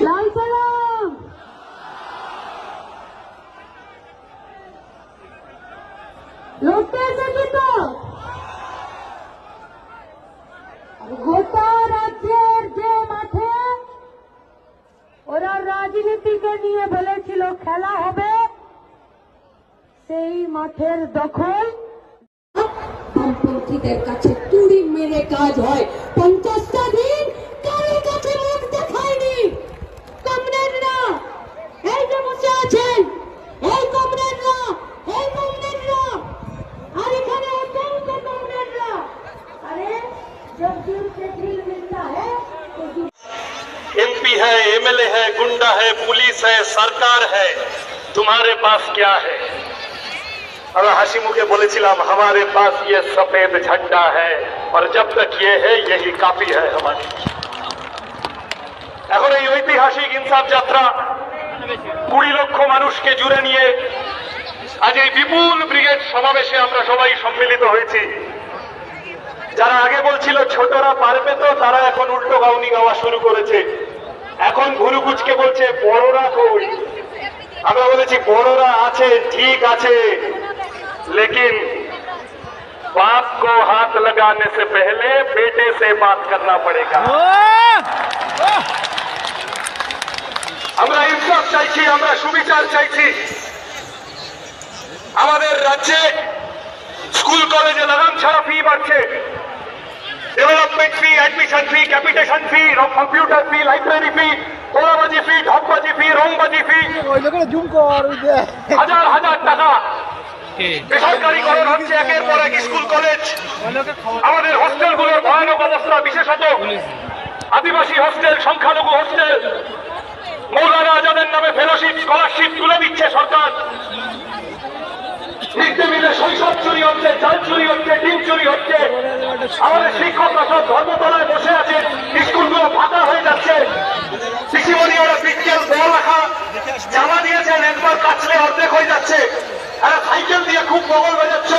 লাল সালাম। লড়তে এসেছি তো গোটা রাজ্যের যে মাঠে ওরা রাজনীতিকে নিয়ে বলেছিল খেলা হবে, সেই মাঠের দখল বামপন্থীদের কাছে তুড়ি মেরে কাজ হয়। 50টা দিন কারোর কাছে মুখ দেখায়নি কমরেডরা। এই যে বসে আছেন এই কমরেডরা, এই কমরেডরা, আর এখানে অসংখ্য কমরেডরা। আরে जब दिल से दिल मिलता है तो एमपी है, एमएलए है, गुंडा है, पुलिस है, सरकार है, तुम्हारे पास क्या है? और हाशी मुखे बोलेছিলাম हमारे पास ये सफेद झंडा है और जब तक ये है यही काफी है हमारी। এখন এই ঐতিহাসিক ইনসাফ যাত্রা 20 লক্ষ মানুষকে জুড়ে নিয়ে আজ এই বিপুল ব্রিগেড সমাবেশে আমরা সবাই সম্মিলিত হয়েছি। যারা আগে বলছিল ছোটরা পারবে তো, তারা এখন উল্টো গাউনি গাওয়া শুরু করেছে। এখন ঘুরুকুচকে বলছে বড়রা কই। আমরা বলেছি বড়রা আছে, ঠিক আছে, लेकिन बाप को हाथ लगाने से पहले बेटे से बात करना पड़ेगा। আমরা ইনসাফ চাইছি, আমরা সুবিচার চাইছি। আমাদের রাজ্যে স্কুল কলেজে লাগাম ছাড়া ফি বাড়ছে। ডেভেলপমেন্ট ফি, অ্যাডমিশন ফি, ক্যাপিটেশন ফি, কম্পিউটার ফি, লাইব্রেরি ফি, তোলাবাজি ফি, ঢপবাজি ফি, রংবাজি ফি, হাজার হাজার টাকা বেসরকারীকরণ হচ্ছে একের পর এক স্কুল কলেজ। আমাদের হোস্টেলগুলোর ভয়ানক অবস্থা, বিশেষত আদিবাসী হোস্টেল, সংখ্যালঘু হোস্টেল। মৌলানা আজাদের নামে ফেলোশিপ, স্কলারশিপ তুলে দিচ্ছে সরকার। মিড ডে মিলে শৈশব চুরি হচ্ছে, চাল চুরি হচ্ছে, ডিম চুরি হচ্ছে। আমাদের শিক্ষকরা সব ধর্মতলায় বসে আছে, স্কুলগুলো ফাঁকা হয়ে যাচ্ছে। শিশুমণি ওরা বিজ্ঞান পড়ালেখা জামা দিয়েছেন, একবার কাচলে অর্ধেক হয়ে যাচ্ছে। আর সাইকেল দিয়ে খুব বগল বাজাচ্ছ,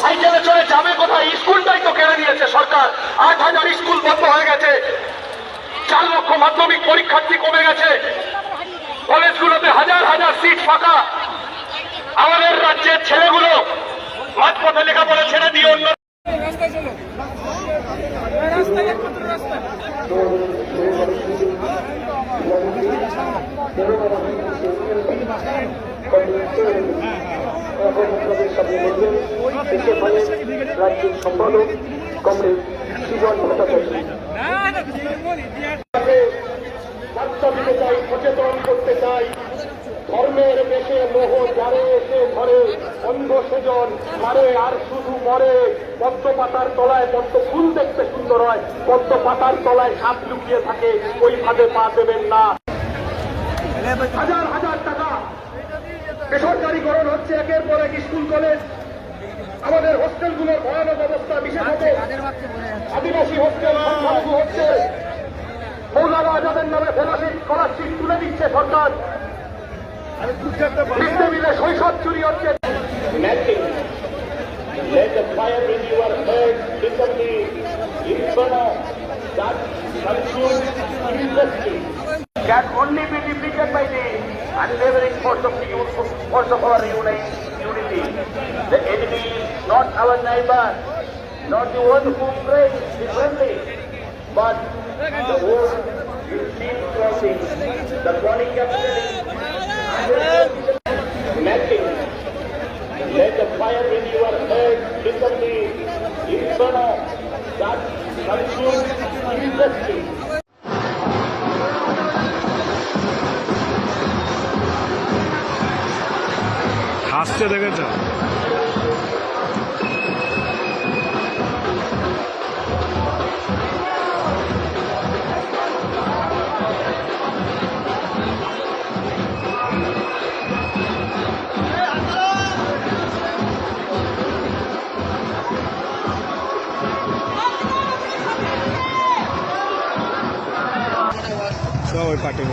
সাইকেলে চলে যাবে কোথায়? স্কুলটাই তো কেড়ে নিয়েছে সরকার। 8000 স্কুল বন্ধ হয়ে গেছে, 4 লক্ষ মাধ্যমিক পরীক্ষার্থী কমে গেছে, কলেজগুলোতে হাজার হাজার সিট ফাঁকা। আমাদের রাজ্যের ছেলেগুলো মাঝপথে লেখাপড়া ছেড়ে দিয়ে অন্য রাজ্যের সম্পাদক কমরেড সুজন ভট্টাচার্য বার্তা দিতে চাই, সচেতন করতে চাই। ধর্মের বেশে মোহ যারে এসে ধরে, অন্ধ সেজন মারে আর শুধু মরে। পদ্ম পাতার তলায় পদ্ম ফুল দেখতে সুন্দর হয়, পদ্ম পাতার তলায় সাপ লুকিয়ে থাকে, ওই ফাঁদে পা দেবেন না। হাজার হাজার টাকা বেসরকারীকরণ হচ্ছে একের পর এক স্কুল কলেজ। আমাদের হোস্টেলগুলোর ভয়ানক অবস্থা, বিশেষত আদিবাসী হোস্টেল, সংখ্যালঘু হোস্টেল। মৌলানা আজাদের নামে ফেলোশিপ, স্কলারশিপ তুলে দিচ্ছে সরকার। মিড ডে মিলে শৈশব চুরি হচ্ছে। Let the fire in your head become the inferno that consumes industry. Can only be defeated by the unwavering force of our unity. The enemy is not our neighbor, not the one who prays differently, but the one who sees crossing the chronic capitalism. Let the fire in your head become the inferno that consumes industry. হাসতে দেখেছ? সবাই party